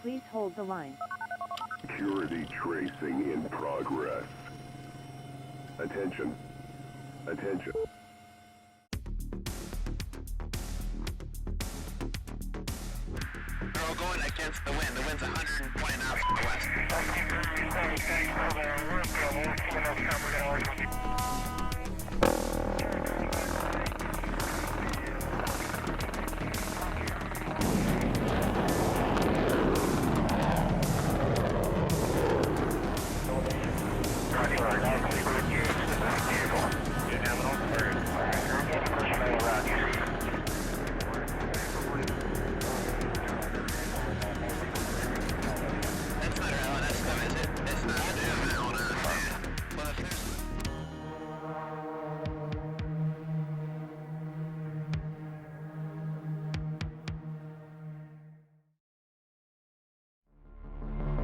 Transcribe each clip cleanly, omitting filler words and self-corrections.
Please hold the line. Security tracing in progress. Attention. Attention. We're all going against the wind. The wind's 120 knots from the west.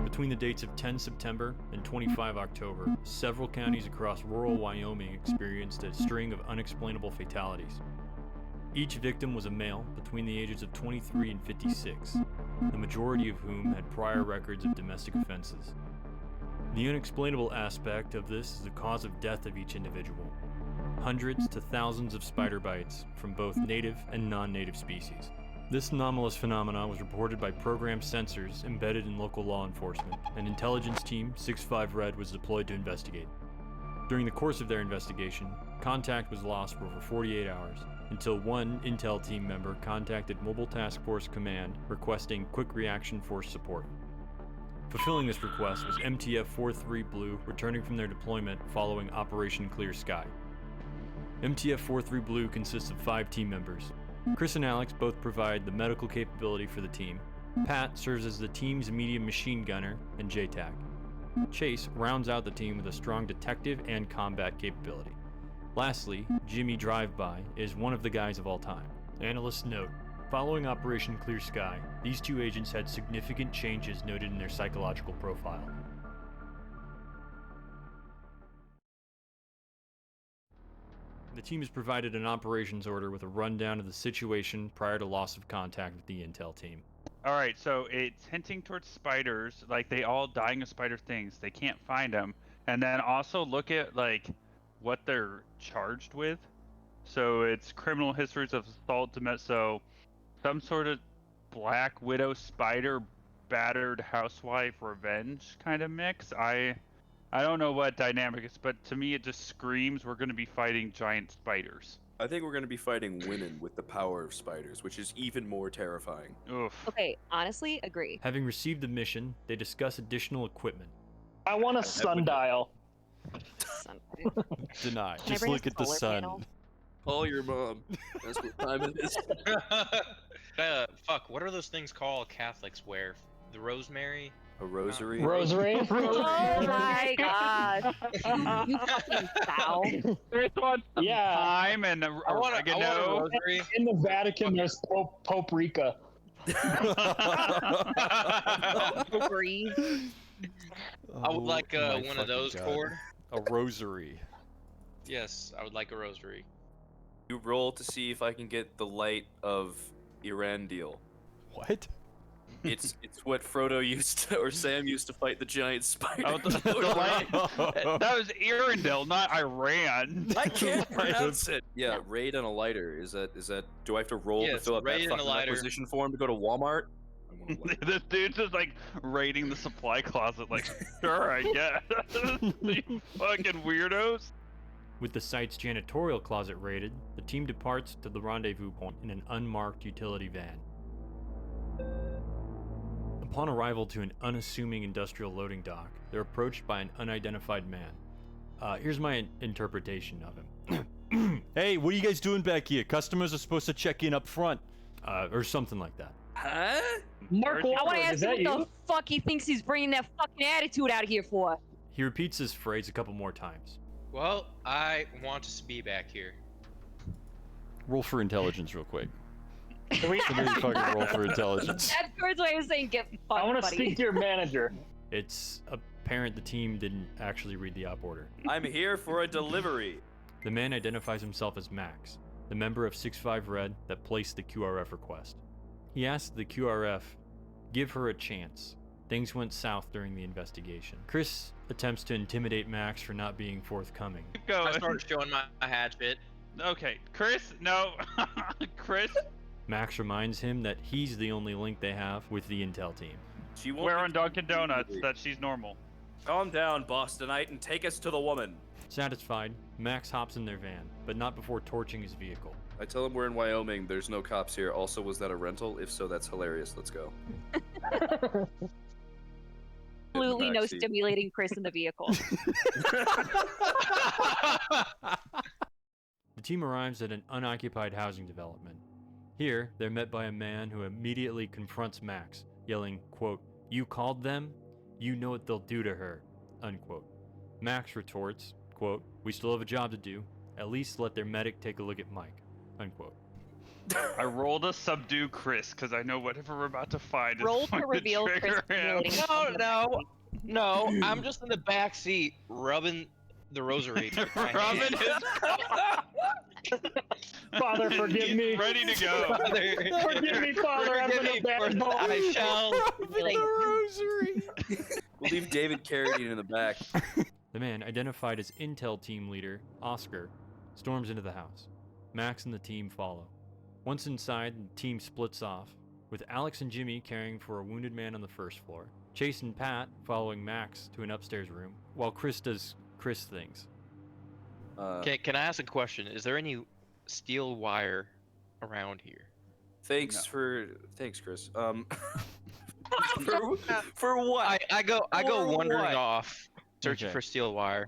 Between the dates of 10 September and 25 October, several counties across rural Wyoming experienced a string of unexplainable fatalities. Each victim was a male between the ages of 23 and 56, the majority of whom had prior records of domestic offenses. The unexplainable aspect of this is the cause of death of each individual. Hundreds to thousands of spider bites from both native and non-native species. This anomalous phenomena was reported by programmed sensors embedded in local law enforcement, and Intelligence Team 65 Red was deployed to investigate. During the course of their investigation, contact was lost for over 48 hours, until one Intel team member contacted Mobile Task Force Command requesting Quick Reaction Force support. Fulfilling this request was MTF-43 Blue returning from their deployment following Operation Clear Sky. MTF-43 Blue consists of 5 team members. Chris and Alex both provide the medical capability for the team. Pat serves as the team's medium machine gunner and JTAC. Chase rounds out the team with a strong detective and combat capability. Lastly, Jimmy Drive-By is one of the guys of all time. Analysts note, following Operation Clear Sky, these 2 agents had significant changes noted in their psychological profile. The team is provided an operations order with a rundown of the situation prior to loss of contact with the intel team. Alright, so it's hinting towards spiders, like they all dying of spider things. They can't find them. And then also look at like what they're charged with. So it's criminal histories of assault, so some sort of Black Widow spider battered housewife revenge kind of mix. I don't know what dynamic is, but to me it just screams we're going to be fighting giant spiders. I think we're going to be fighting women with the power of spiders, which is even more terrifying. Oof. Okay, honestly, agree. Having received the mission, they discuss additional equipment. I want a sundial. Deny. Can I Just bring a look at the solar sun. panel? Call your mom. That's what time it is. Fuck, what are those things called Catholics wear? The rosemary? A rosary. Rosary? Oh my god. You fucking foul. There's one Yeah. time and I want a rosary. In the Vatican, there's Pope Rika. Breathe. I would like my one of those fucking God. cord. A rosary. Yes, I would like a rosary. You roll to see if I can get the light of Erandil. What? It's what Frodo used to, or Sam used to fight the giant spider. Oh, that was Arendelle, not Iran. I can't pronounce it. Yeah, raid on a lighter. Is that? Do I have to roll to Yes, fill out that raid on a fucking lighter. acquisition form to go to Walmart? I want a lighter. This dude's just like raiding the supply closet, like, sure, I guess. You fucking weirdos. With the site's janitorial closet raided, the team departs to the rendezvous point in an unmarked utility van. Upon arrival to an unassuming industrial loading dock, they're approached by an unidentified man. Here's my interpretation of him. Hey, what are you guys doing back here? Customers are supposed to check in up front. Or something like that. Huh? Mark I want to Wahlberg, ask is him that what you? the fuck he thinks he's bringing that fucking attitude out here for. He repeats this phrase a couple more times. Well, I want to be back here. Roll for intelligence real quick. Can we- Somebody fucking roll for intelligence. That's Kurt's way of saying get fucked, I want to buddy. speak to your manager. It's apparent the team didn't actually read the op order. I'm here for a delivery. The man identifies himself as Max, the member of 6-5 Red that placed the QRF request. He asks the QRF Give her a chance. Things went south during the investigation. Chris attempts to intimidate Max for not being forthcoming. Keep I going. started showing my hatchet. Okay, Chris, no. Chris, Max reminds him that he's the only link they have with the intel team. She won't we're be on Dunkin' Donuts. immediately. That she's normal. Calm down, Bostonite, and take us to the woman. Satisfied, Max hops in their van, but not before torching his vehicle. I tell him we're in Wyoming. There's no cops here. Also, was that a rental? If so, that's hilarious. Let's go. Absolutely no Backseat. stimulating Chris in the vehicle. The team arrives at an unoccupied housing development. Here, they're met by a man who immediately confronts Max, yelling, quote, "You called them? You know what they'll do to her," unquote. Max retorts, quote, "We still have a job to do. At least let their medic take a look at Mike," unquote. I rolled a subdue Chris because I know whatever we're about to find is Roll to going to reveal Chris trigger him. stimulating. No, I'm just in the back seat rubbing the rosary. with my Rubbing hand. his Father, forgive me. ready to go. Father, Forgive me, Father. I'm forgive in me, a bad for boat. I shall. Rosary! We'll leave David Carradine in the back. The man, identified as Intel team leader, Oscar, storms into the house. Max and the team follow. Once inside, the team splits off, with Alex and Jimmy caring for a wounded man on the first floor, Chase and Pat following Max to an upstairs room, while Chris does Chris things. Can I ask a question? Is there any steel wire around here? Thanks, Chris. For what? I go For wandering what? off, searching Okay. for steel wire.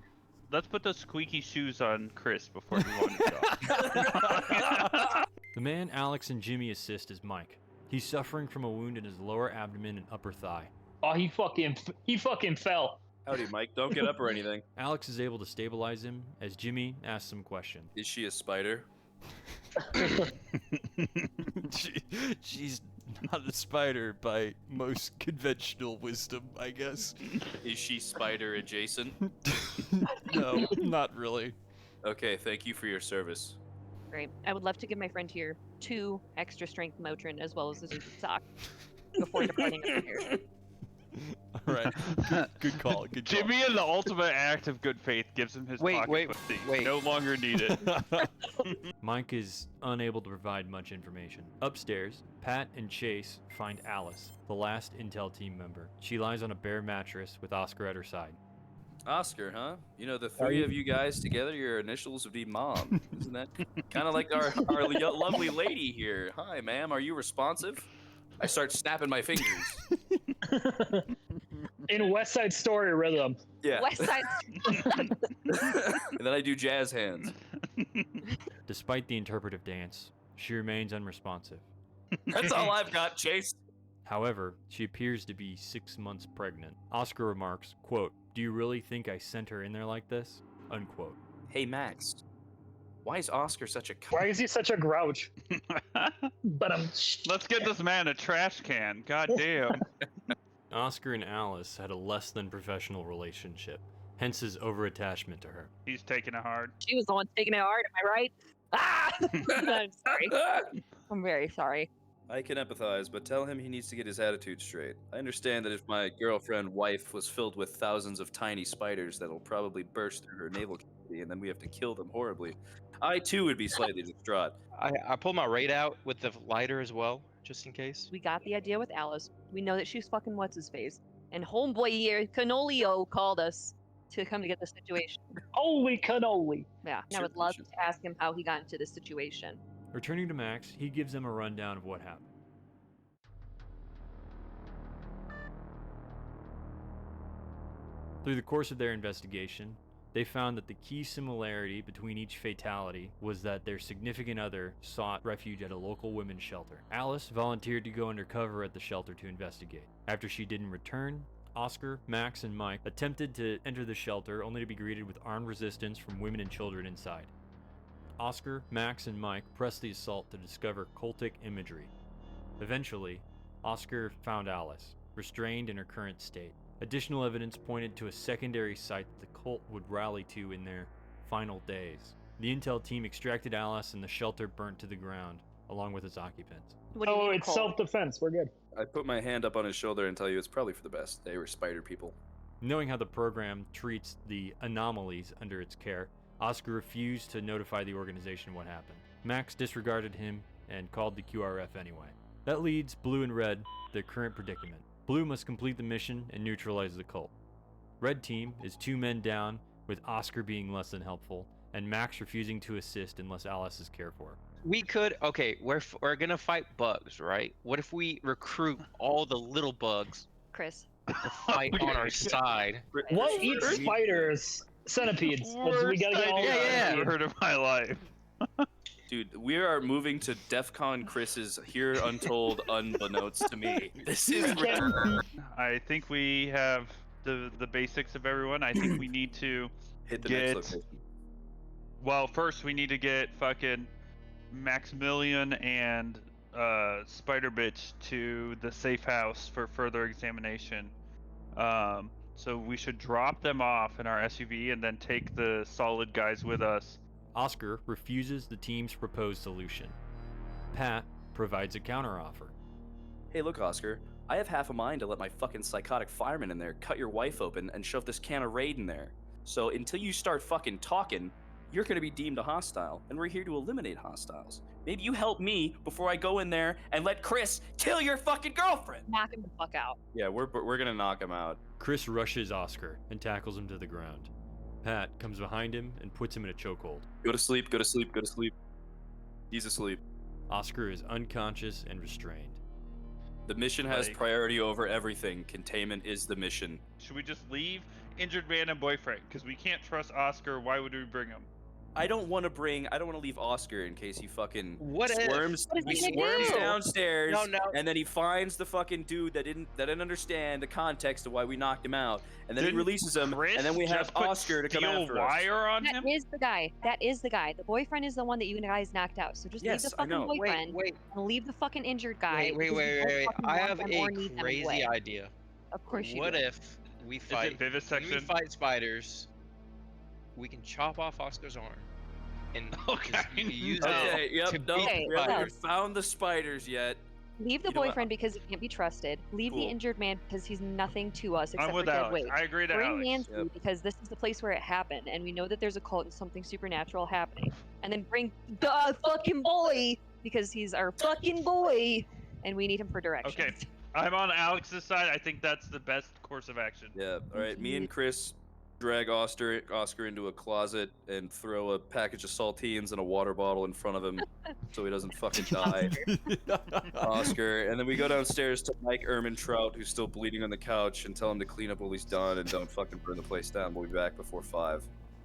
Let's put those squeaky shoes on Chris before we wander off. The man Alex and Jimmy assist is Mike. He's suffering from a wound in his lower abdomen and upper thigh. Oh, he fucking fell. Howdy, Mike. Don't get up or anything. Alex is able to stabilize him as Jimmy asks some question. Is she a spider? She's not a spider by most conventional wisdom, I guess. Is she spider adjacent? No, not really. Okay, thank you for your service. Great. I would love to give my friend here 2 extra strength Motrin as well as the Zuzu sock before departing up here. All right, good call. Good call. Jimmy, in the ultimate act of good faith, gives him his pocket pussy. wait. No longer needed. Mike is unable to provide much information. Upstairs, Pat and Chase find Alice, the last Intel team member. She lies on a bare mattress with Oscar at her side. Oscar, huh? You know, the three of you guys together, your initials would be Mom. Isn't that kind of like our lovely lady here? Hi, ma'am. Are you responsive? I start snapping my fingers. In West Side Story rhythm. Yeah. West Side. And then I do jazz hands. Despite the interpretive dance, she remains unresponsive. That's all I've got, Chase. However, she appears to be 6 months pregnant. Oscar remarks, quote, "Do you really think I sent her in there like this?" Unquote. Hey, Max. Why is Oscar such a Why is he such a grouch? But Let's get this man a trash can. God damn. Oscar and Alice had a less than professional relationship, hence his overattachment to her. He's taking it hard. She was the one taking it hard, am I right? Ah! I'm sorry. I'm very sorry. I can empathize, but tell him he needs to get his attitude straight. I understand that if my girlfriend wife was filled with thousands of tiny spiders that'll probably burst through her navel cavity and then we have to kill them horribly, I too would be slightly distraught. I pull my raid out with the lighter as well, just in case. We got the idea with Alice. We know that she's fucking what's his face. And homeboy here, Canolio, called us to come to get the situation. holy cannoli. Yeah. And I would love to ask him how he got into this situation. Returning to Max, he gives them a rundown of what happened. Through the course of their investigation, they found that the key similarity between each fatality was that their significant other sought refuge at a local women's shelter. Alice volunteered to go undercover at the shelter to investigate. After she didn't return, Oscar, Max, and Mike attempted to enter the shelter only to be greeted with armed resistance from women and children inside. Oscar, Max, and Mike pressed the assault to discover cultic imagery. Eventually, Oscar found Alice, restrained in her current state. Additional evidence pointed to a secondary site that the cult would rally to in their final days. The intel team extracted Alice and the shelter burnt to the ground, along with its occupants. What do you Oh, mean, it's Cole? self-defense. We're good. I put my hand up on his shoulder and tell you it's probably for the best. They were spider people. Knowing how the program treats the anomalies under its care, Oscar refused to notify the organization what happened. Max disregarded him and called the QRF anyway. That leads Blue and Red to their current predicament. Blue must complete the mission and neutralize the cult. Red team is 2 men down, with Oscar being less than helpful, and Max refusing to assist unless Alice is cared for. We could, okay, we're gonna fight bugs, right? What if we recruit all the little bugs Chris. to fight on our side? What eats spiders? Centipedes. We gotta get all idea that. Yeah. I've ever heard of my life. Dude, we are moving to DEF CON Chris's Here Untold Unbeknownst to Me. This is I think we have the basics of everyone. I think we need to hit the get. next location. Well, first we need to get fucking Maximilian and Spider Bitch to the safe house for further examination. So we should drop them off in our SUV and then take the solid guys with us. Oscar refuses the team's proposed solution. Pat provides a counteroffer. Hey, look, Oscar. I have half a mind to let my fucking psychotic fireman in there cut your wife open and shove this can of Raid in there. So until you start fucking talking, you're gonna be deemed a hostile, and we're here to eliminate hostiles. Maybe you help me before I go in there and let Chris kill your fucking girlfriend. Knock him the fuck out. Yeah, we're gonna knock him out. Chris rushes Oscar and tackles him to the ground. Pat comes behind him and puts him in a chokehold. Go to sleep. Go to sleep. Go to sleep. He's asleep. Oscar is unconscious and restrained. The mission has Like- priority over everything. Containment is the mission. Should we just leave injured man and boyfriend? Because we can't trust Oscar. Why would we bring him? I don't want to leave Oscar in case he fucking What if- squirms. What is He he gonna squirms do? downstairs, No. and then he finds the fucking dude that didn't understand the context of why we knocked him out, and then he Didn't releases him, Chris and then we have just put Oscar to come steel after us. wire on That him? is the guy. That is the guy. The boyfriend is the one that you guys knocked out. So just Yes, leave the I fucking know. boyfriend Wait. and leave the fucking injured guy. Wait. because you don't fucking I want have them a or need them crazy anyway. idea. Of course you What do. if we fight? it When we vivisection? fight spiders, we can chop off Oscar's arm, and Okay. just use Okay, it yep, to no, beat Okay, we the haven't well- even found the spiders yet. Leave the You know what? boyfriend because he can't be trusted. Leave Cool. the injured man because he's nothing to us except I'm for with dead Alex. weight. I agree to Bring Alex. Nancy Yep. because this is the place where it happened, and we know that there's a cult and something supernatural happening. And then bring the fucking boy because he's our fucking boy, and we need him for directions. Okay. I'm on Alex's side. I think that's the best course of action. Yeah, all right. Me and Chris drag Oscar into a closet and throw a package of saltines and a water bottle in front of him so he doesn't fucking die. Oscar, and then we go downstairs to Mike Ermintrout, who's still bleeding on the couch, and tell him to clean up what he's done and don't fucking burn the place down. We'll be back before 5.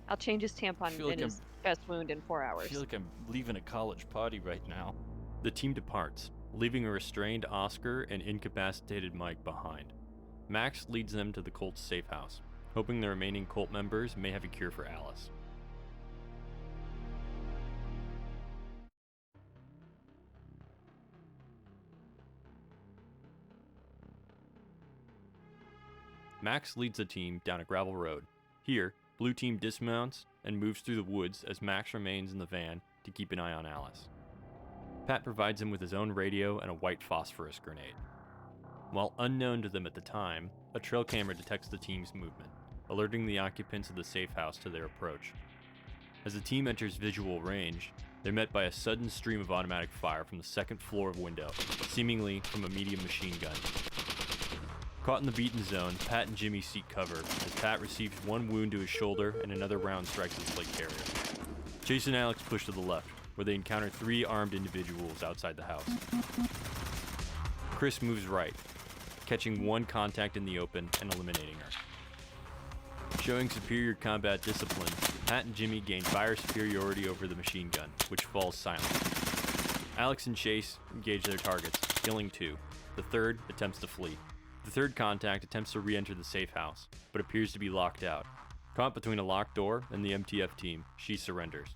I'll change his tampon feel like in his chest wound in 4 I hours. feel like I'm leaving a college party right now. The team departs, leaving a restrained Oscar and incapacitated Mike behind. Max leads them to the cult's safe house, hoping the remaining cult members may have a cure for Alice. Max leads the team down a gravel road. Here, Blue Team dismounts and moves through the woods as Max remains in the van to keep an eye on Alice. Pat provides him with his own radio and a white phosphorus grenade. While unknown to them at the time, a trail camera detects the team's movement, alerting the occupants of the safe house to their approach. As the team enters visual range, they're met by a sudden stream of automatic fire from the second floor window, seemingly from a medium machine gun. Caught in the beaten zone, Pat and Jimmy seek cover, as Pat receives one wound to his shoulder and another round strikes his leg carrier. Chase and Alex push to the left, where they encounter 3 armed individuals outside the house. Chris moves right, catching one contact in the open and eliminating her. Showing superior combat discipline, Pat and Jimmy gain fire superiority over the machine gun, which falls silent. Alex and Chase engage their targets, killing 2. The third attempts to flee. The third contact attempts to re-enter the safe house, but appears to be locked out. Caught between a locked door and the MTF team, she surrenders.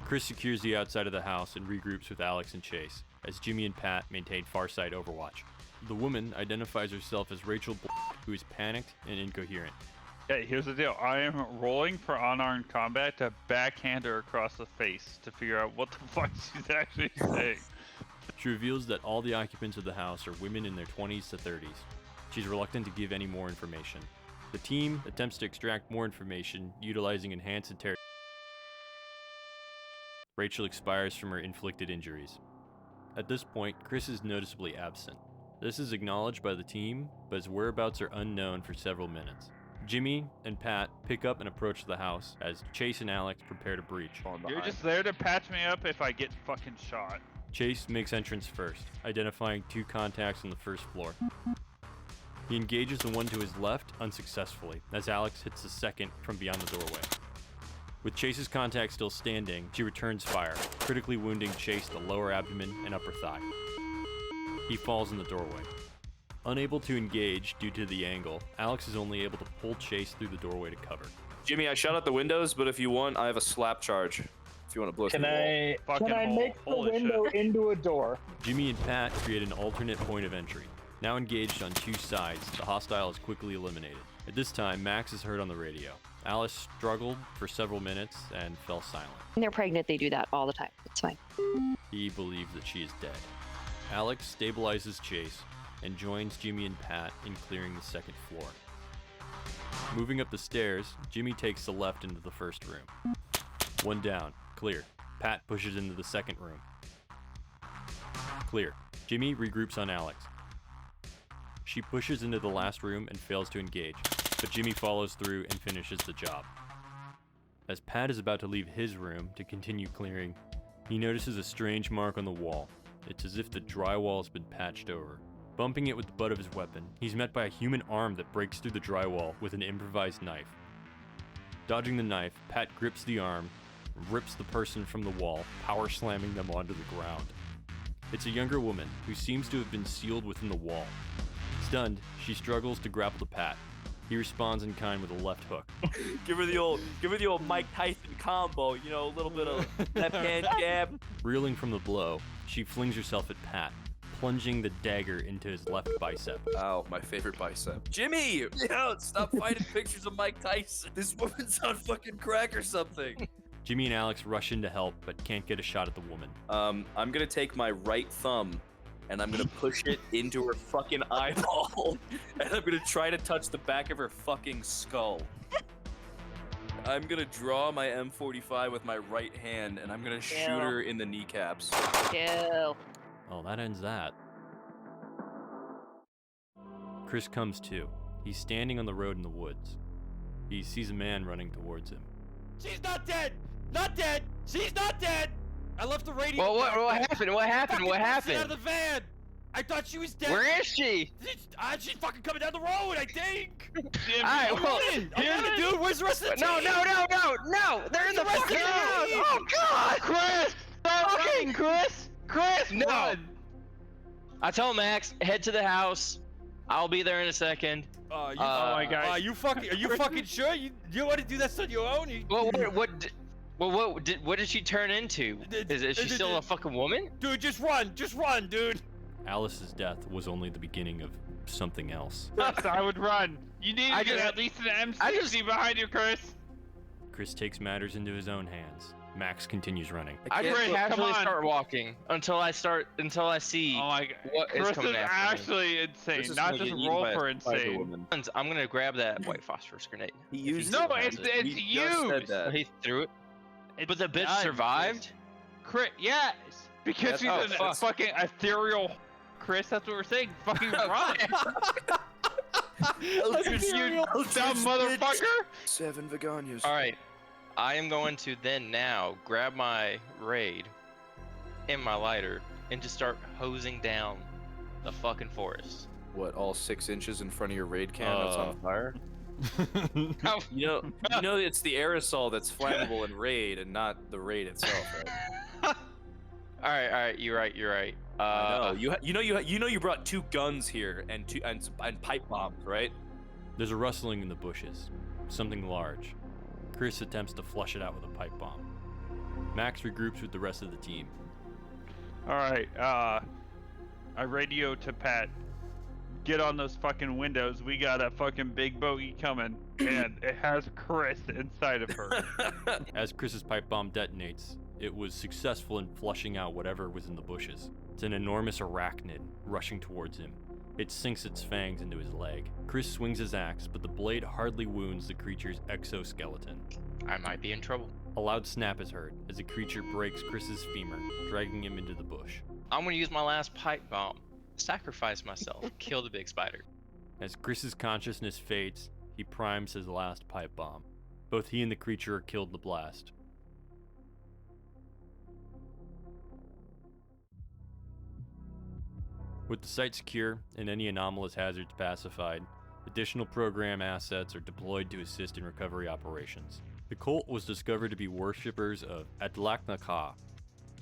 Chris secures the outside of the house and regroups with Alex and Chase, as Jimmy and Pat maintain farside overwatch. The woman identifies herself as Rachel, who is panicked and incoherent. Okay, here's the deal. I am rolling for unarmed combat to backhand her across the face to figure out what the fuck she's actually saying. She reveals that all the occupants of the house are women in their 20s to 30s. She's reluctant to give any more information. The team attempts to extract more information utilizing enhanced interrogation. Rachel expires from her inflicted injuries. At this point, Chris is noticeably absent. This is acknowledged by the team, but his whereabouts are unknown for several minutes. Jimmy and Pat pick up and approach the house as Chase and Alex prepare to breach. You're just there to patch me up if I get fucking shot. Chase makes entrance first, identifying 2 contacts on the first floor. He engages the one to his left unsuccessfully, as Alex hits the second from beyond the doorway. With Chase's contact still standing, she returns fire, critically wounding Chase the lower abdomen and upper thigh. He falls in the doorway. Unable to engage due to the angle, Alex is only able to pull Chase through the doorway to cover. Jimmy, I shot out the windows, but if you want, I have a slap charge. If you want to blow through the wall. Can I make the window into a door? Jimmy and Pat create an alternate point of entry. Now engaged on 2 sides, the hostile is quickly eliminated. At this time, Max is heard on the radio. Alice struggled for several minutes and fell silent. When they're pregnant, they do that all the time. It's fine. He believes that she is dead. Alex stabilizes Chase and joins Jimmy and Pat in clearing the second floor. Moving up the stairs, Jimmy takes the left into the first room. 1 down, clear. Pat pushes into the second room. Clear. Jimmy regroups on Alex. She pushes into the last room and fails to engage, but Jimmy follows through and finishes the job. As Pat is about to leave his room to continue clearing, he notices a strange mark on the wall. It's as if the drywall has been patched over. Bumping it with the butt of his weapon, he's met by a human arm that breaks through the drywall with an improvised knife. Dodging the knife, Pat grips the arm, rips the person from the wall, power slamming them onto the ground. It's a younger woman who seems to have been sealed within the wall. Stunned, she struggles to grapple to Pat. He responds in kind with a left hook. give her the old Mike Tyson combo, you know, a little bit of left hand jab. Reeling from the blow, she flings herself at Pat, plunging the dagger into his left bicep. Ow, my favorite bicep. Jimmy! Yo, stop fighting pictures of Mike Tyson. This woman's on fucking crack or something. Jimmy and Alex rush in to help, but can't get a shot at the woman. I'm gonna take my right thumb and I'm gonna push it into her fucking eyeball, and I'm gonna try to touch the back of her fucking skull. I'm gonna draw my M45 with my right hand, and I'm gonna shoot her in the kneecaps. Kill. Oh, that ends that. Chris comes to. He's standing on the road in the woods. He sees a man running towards him. She's not dead! Not dead! She's not dead! I left the radio. Well, what happened? What happened? What Out of happened? the van! I thought she was dead! Where is she? She's fucking coming down the road, I think! Alright, well, I'm running, dude! Where's the rest of the team? No! They're in the fucking house! Oh, God! Chris! Stop running, Chris! Chris, No. run! I told Max, head to the house. I'll be there in a second. Oh my God. Are you fucking sure? You want to do this on your own? What did she turn into? Is she still a fucking woman? Dude, just run, dude! Alice's death was only the beginning of something else. Chris, I would run. You need to get at least an M60 behind you, Chris. Chris takes matters into his own hands. Max continues running. I Chris, just come casually on. start walking until I see Oh my God. what is Chris coming is after me. actually insane. Chris is Not gonna just get eaten roll by a for spider insane. woman. I'm gonna grab that white phosphorus grenade. He used No, it. it's We just said used. that. He threw it, It's but the bitch done, survived. Chris, yes! Because she's That's- a fucking ethereal. Chris, that's what we're saying. Fucking run! You dumb motherfucker! 7 Vegonias. All right, I am going to then now grab my raid and my lighter and just start hosing down the fucking forest. What, all 6 inches in front of your raid can that's on fire? Oh, You know it's the aerosol that's flammable in raid and not the raid itself, right? all right, you're right. I know. You brought 2 guns here and pipe bombs, right? There's a rustling in the bushes. Something large. Chris attempts to flush it out with a pipe bomb. Max regroups with the rest of the team. Alright, I radio to Pat. Get on those fucking windows. We got a fucking big bogey coming, and it has Chris inside of her. As Chris's pipe bomb detonates, it was successful in flushing out whatever was in the bushes. It's an enormous arachnid rushing towards him. It sinks its fangs into his leg. Chris swings his axe, but the blade hardly wounds the creature's exoskeleton. I might be in trouble. A loud snap is heard as the creature breaks Chris's femur, dragging him into the bush. I'm gonna use my last pipe bomb. Sacrifice myself. Kill the big spider. As Chris's consciousness fades, he primes his last pipe bomb. Both he and the creature are killed in the blast. With the site secure and any anomalous hazards pacified, additional program assets are deployed to assist in recovery operations. The cult was discovered to be worshippers of Atlaknaka,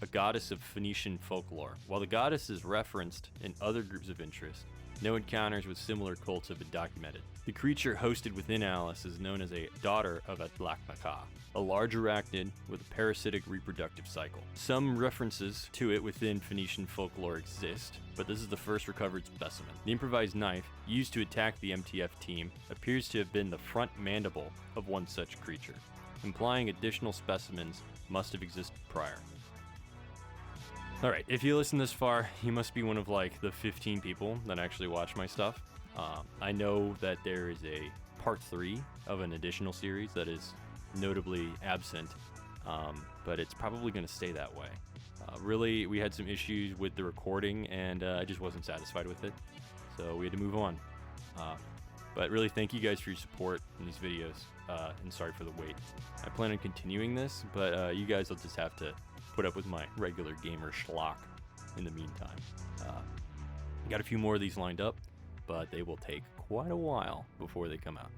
a goddess of Phoenician folklore. While the goddess is referenced in other groups of interest, no encounters with similar cults have been documented. The creature hosted within Alice is known as a daughter of Atlaknaka, a large arachnid with a parasitic reproductive cycle. Some references to it within Phoenician folklore exist, but this is the first recovered specimen. The improvised knife used to attack the MTF team appears to have been the front mandible of one such creature, implying additional specimens must have existed prior. Alright, if you listen this far, you must be one of like the 15 people that actually watch my stuff. I know that there is a part 3 of an additional series that is notably absent, but it's probably going to stay that way. Really, we had some issues with the recording, and I just wasn't satisfied with it, so we had to move on. But really, thank you guys for your support in these videos, and sorry for the wait. I plan on continuing this, but you guys will just have to put up with my regular gamer schlock in the meantime. Got a few more of these lined up, but they will take quite a while before they come out.